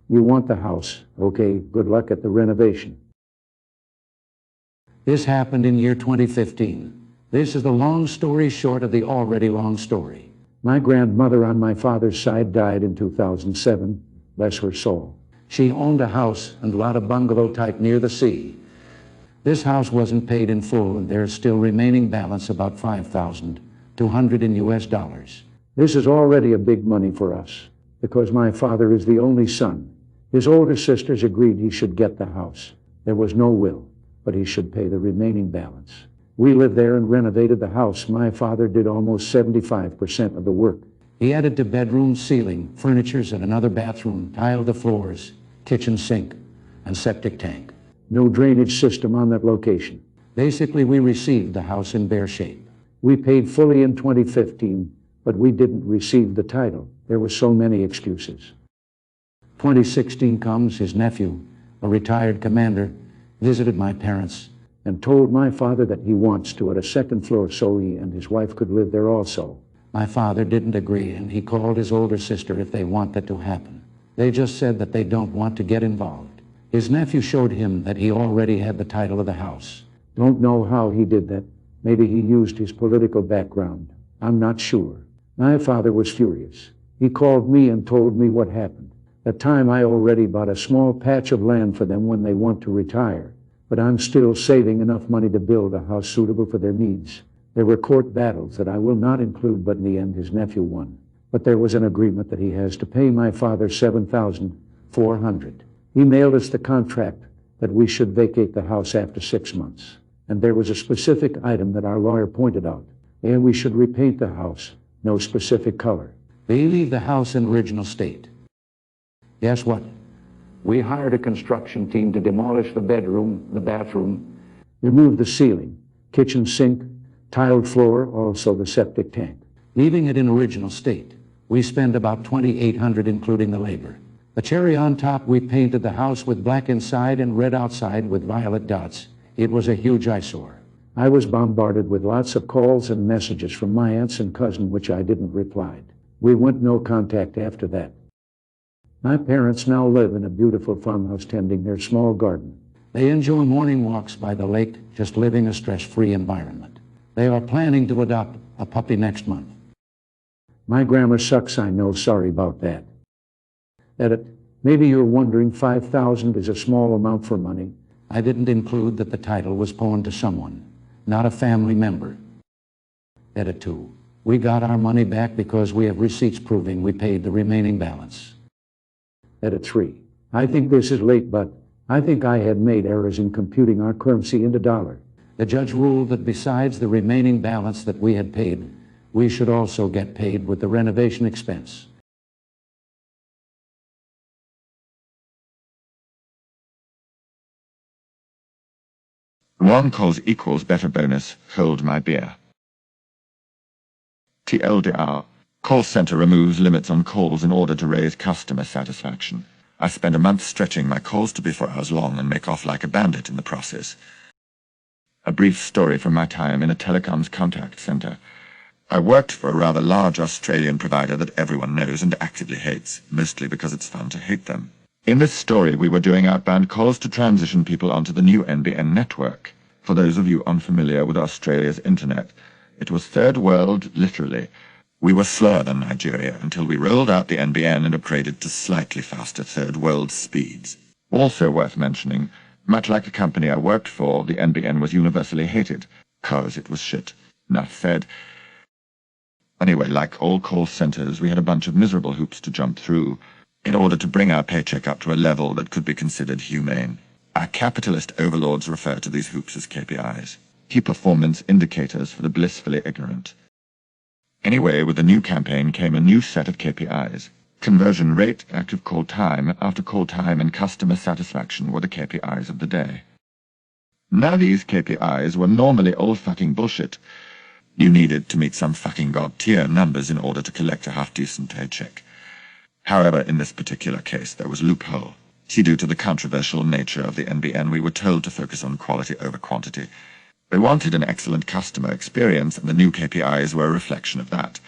You want the house. Okay, good luck at the renovation. This happened in year 2015. This is the long story short of the already long story. My grandmother on my father's side died in 2007, bless her soul. She owned a house and lot of bungalow type near the sea. This house wasn't paid in full, and there's still remaining balance about $5,200 in US dollars. This is already a big money for us, because my father is the only son. His older sisters agreed he should get the house. There was no will, but he should pay the remaining balance. We lived there and renovated the house. My father did almost 75% of the work. He added to bedroom ceiling, furnitures, and another bathroom, tiled the floors, kitchen sink, and septic tank. No drainage system on that location. Basically, we received the house in bare shape. We paid fully in 2015, but we didn't receive the title. There were so many excuses. 2016 comes, his nephew, a retired commander, visited my parents and told my father that he wants to add a second floor so he and his wife could live there also. My father didn't agree, and he called his older sister if they want that to happen. They just said that they don't want to get involved. His nephew showed him that he already had the title of the house. Don't know how he did that. Maybe he used his political background. I'm not sure. My father was furious. He called me and told me what happened. At the time I already bought a small patch of land for them when they want to retire. But I'm still saving enough money to build a house suitable for their needs. There were court battles that I will not include, but in the end his nephew won. But there was an agreement that he has to pay my father $7,400. He mailed us the contract that we should vacate the house after 6 months. And there was a specific item that our lawyer pointed out. And we should repaint the house, no specific color. They leave the house in original state. Guess what? We hired a construction team to demolish the bedroom, the bathroom, remove the ceiling, kitchen sink, tiled floor, also the septic tank. Leaving it in original state, we spent about $2,800 including the labor. The cherry on top, we painted the house with black inside and red outside with violet dots. It was a huge eyesore. I was bombarded with lots of calls and messages from my aunts and cousin, which I didn't reply. We went no contact after that. My parents now live in a beautiful farmhouse tending their small garden. They enjoy morning walks by the lake, just living a stress-free environment. They are planning to adopt a puppy next month. My grammar sucks, I know, sorry about that. Edit. Maybe you're wondering $5,000 is a small amount for money. I didn't include that the title was pawned to someone, not a family member. Edit 2. We got our money back because we have receipts proving we paid the remaining balance. Edit 3. I think this is late, but I think I had made errors in computing our currency into dollar. The judge ruled that besides the remaining balance that we had paid, we should also get paid with the renovation expense. One calls equals better bonus, hold my beer. TLDR, call center removes limits on calls in order to raise customer satisfaction. I spend a month stretching my calls to be 4 hours long and make off like a bandit in the process. A brief story from my time in a telecoms contact center. I worked for a rather large Australian provider that everyone knows and actively hates, mostly because it's fun to hate them. In this story, we were doing outbound calls to transition people onto the new NBN network. For those of you unfamiliar with Australia's internet, it was third world, literally. We were slower than Nigeria until we rolled out the NBN and upgraded to slightly faster third world speeds. Also worth mentioning, much like the company I worked for, the NBN was universally hated, 'cause it was shit. Enough said. Anyway, like all call centers, we had a bunch of miserable hoops to jump through in order to bring our paycheck up to a level that could be considered humane. Our capitalist overlords refer to these hoops as KPIs, key performance indicators for the blissfully ignorant. Anyway, with the new campaign came a new set of KPIs. Conversion rate, active call time, after call time, and customer satisfaction were the KPIs of the day. Now these KPIs were normally all fucking bullshit. You needed to meet some fucking god-tier numbers in order to collect a half-decent paycheck. However, in this particular case, there was a loophole. See, due to the controversial nature of the NBN, we were told to focus on quality over quantity. We wanted an excellent customer experience, and the new KPIs were a reflection of that.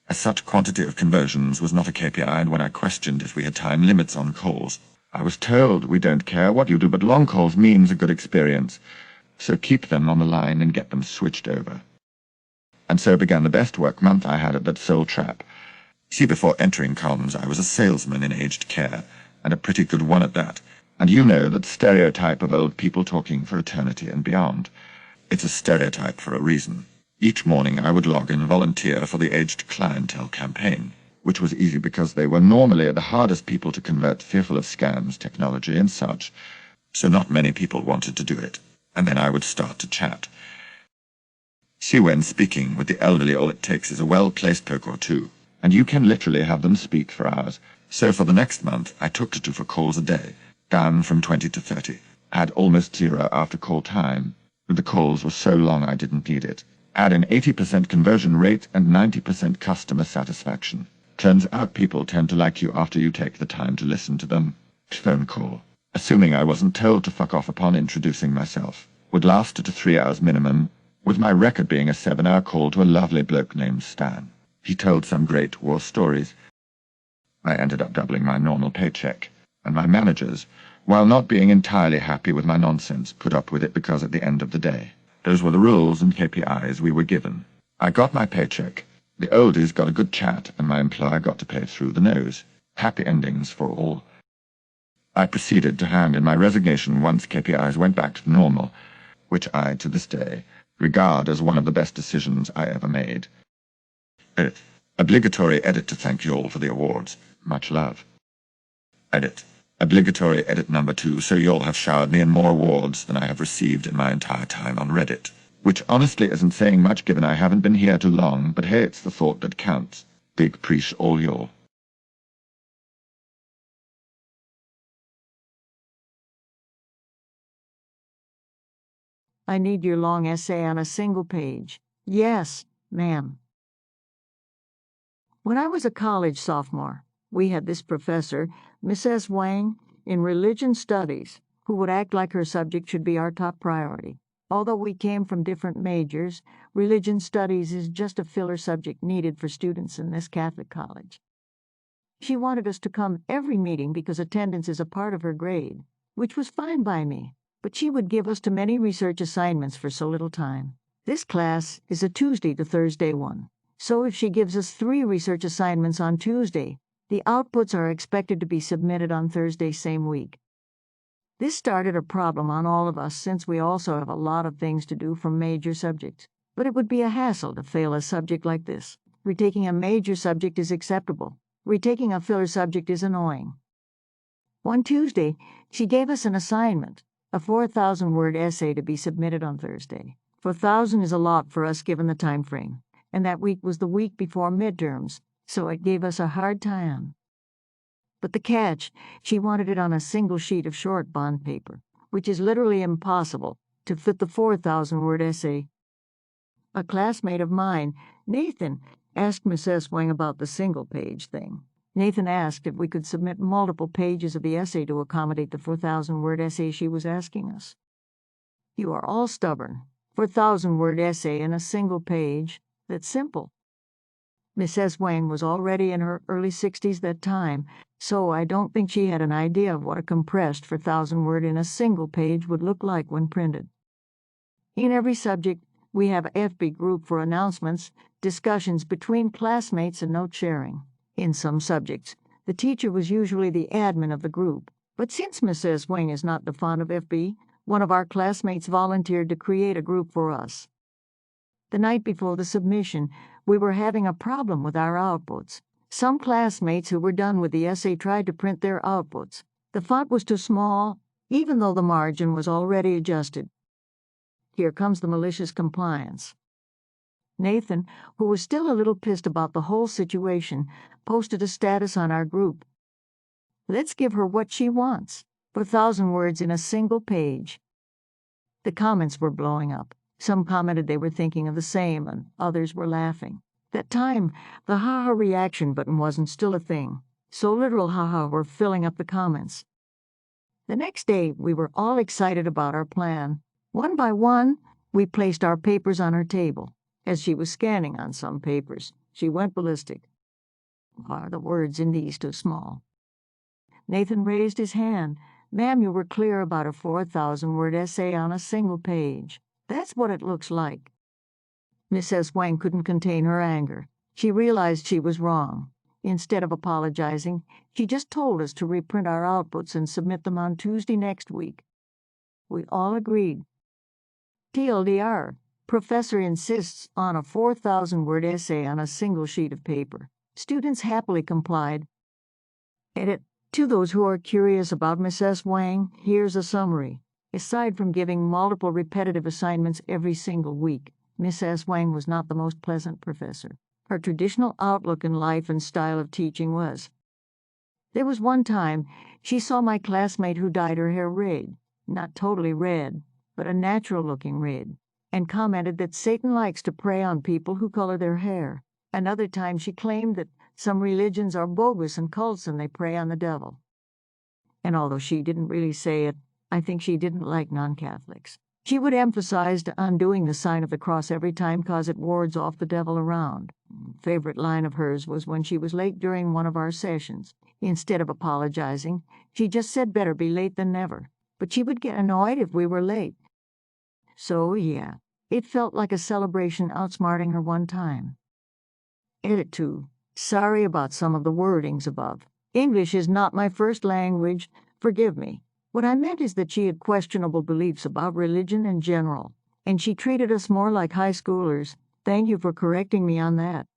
As such quantity of conversions was not a KPI, and when I questioned if we had time limits on calls, I was told we don't care what you do, but long calls means a good experience, so keep them on the line and get them switched over. And so began the best work month I had at that soul trap. See, before entering comms, I was a salesman in aged care, and a pretty good one at that. And you know that stereotype of old people talking for eternity and beyond. It's a stereotype for a reason. Each morning I would log in and volunteer for the aged clientele campaign, which was easy because they were normally the hardest people to convert, fearful of scams, technology, and such, so not many people wanted to do it. And then I would start to chat. See, when speaking with the elderly, all it takes is a well-placed poke or two, and you can literally have them speak for hours. So for the next month, I took to 2 for calls a day, down from 20 to 30. I had almost 0 after call time. The calls were so long I didn't need it. Add an 80% conversion rate and 90% customer satisfaction. Turns out people tend to like you after you take the time to listen to them. Phone call, assuming I wasn't told to fuck off upon introducing myself, would last to 3 hours minimum, with my record being a 7-hour call to a lovely bloke named Stan. He told some great war stories. I ended up doubling my normal paycheck, and my managers, while not being entirely happy with my nonsense, put up with it because at the end of the day, those were the rules and KPIs we were given. I got my paycheck, the oldies got a good chat, and my employer got to pay through the nose. Happy endings for all. I proceeded to hand in my resignation once KPIs went back to normal, which I, to this day, regard as one of the best decisions I ever made. Edit. Obligatory edit to thank you all for the awards. Much love. Edit. Obligatory edit number 2, so you all have showered me in more awards than I have received in my entire time on Reddit. Which honestly isn't saying much given I haven't been here too long, but hey, it's the thought that counts. Big preach all y'all. I need your long essay on a single page. Yes, ma'am. When I was a college sophomore, we had this professor, Mrs. Wang, in religion studies, who would act like her subject should be our top priority. Although we came from different majors, religion studies is just a filler subject needed for students in this Catholic college. She wanted us to come every meeting because attendance is a part of her grade, which was fine by me, but she would give us too many research assignments for so little time. This class is a Tuesday to Thursday one, so if she gives us 3 research assignments on Tuesday, the outputs are expected to be submitted on Thursday same week. This started a problem on all of us since we also have a lot of things to do from major subjects, but it would be a hassle to fail a subject like this. Retaking a major subject is acceptable. Retaking a filler subject is annoying. One Tuesday, she gave us an assignment, a 4,000-word essay to be submitted on Thursday. 4,000 is a lot for us given the time frame, and that week was the week before midterms, so it gave us a hard time. But the catch, she wanted it on a single sheet of short bond paper, which is literally impossible to fit the 4,000-word essay. A classmate of mine, Nathan, asked Mrs. Wang about the single-page thing. Nathan asked if we could submit multiple pages of the essay to accommodate the 4,000-word essay she was asking us. You are all stubborn. 4,000-word essay in a single page, that's simple. Mrs. Wang was already in her early 60s that time, so I don't think she had an idea of what a compressed 4,000-word in a single page would look like when printed. In every subject, we have a FB group for announcements, discussions between classmates, and note sharing. In some subjects, the teacher was usually the admin of the group, but since Mrs. Wang is not fond of FB, one of our classmates volunteered to create a group for us. The night before the submission, we were having a problem with our outputs. Some classmates who were done with the essay tried to print their outputs. The font was too small, even though the margin was already adjusted. Here comes the malicious compliance. Nathan, who was still a little pissed about the whole situation, posted a status on our group. Let's give her what she wants, 4,000 words in a single page. The comments were blowing up. Some commented they were thinking of the same, and others were laughing. That time, the haha reaction button wasn't still a thing, so literal haha were filling up the comments. The next day, we were all excited about our plan. One by one, we placed our papers on her table. As she was scanning on some papers, She went ballistic. Are the words in these too small? Nathan raised his hand. Ma'am, you were clear about a 4,000-word essay on a single page. That's what it looks like. Mrs. Wang couldn't contain her anger. She realized she was wrong. Instead of apologizing, she just told us to reprint our outputs and submit them on Tuesday next week. We all agreed. TLDR, professor insists on a 4,000-word essay on a single sheet of paper. Students happily complied. Edit. To those who are curious about Mrs. Wang, here's a summary. Aside from giving multiple repetitive assignments every single week, Mrs. Wang was not the most pleasant professor. Her traditional outlook in life and style of teaching was. There was one time she saw my classmate who dyed her hair red, not totally red, but a natural-looking red, and commented that Satan likes to prey on people who color their hair. Another time she claimed that some religions are bogus and cults and they prey on the devil. And although she didn't really say it, I think she didn't like non-Catholics. She would emphasize undoing the sign of the cross every time cause it wards off the devil around. Favorite line of hers was when she was late during one of our sessions. Instead of apologizing, she just said better be late than never. But she would get annoyed if we were late. So, yeah, it felt like a celebration outsmarting her one time. Edit 2. Sorry about some of the wordings above. English is not my first language. Forgive me. What I meant is that she had questionable beliefs about religion in general, and she treated us more like high schoolers. Thank you for correcting me on that.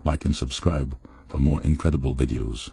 Like and subscribe for more incredible videos.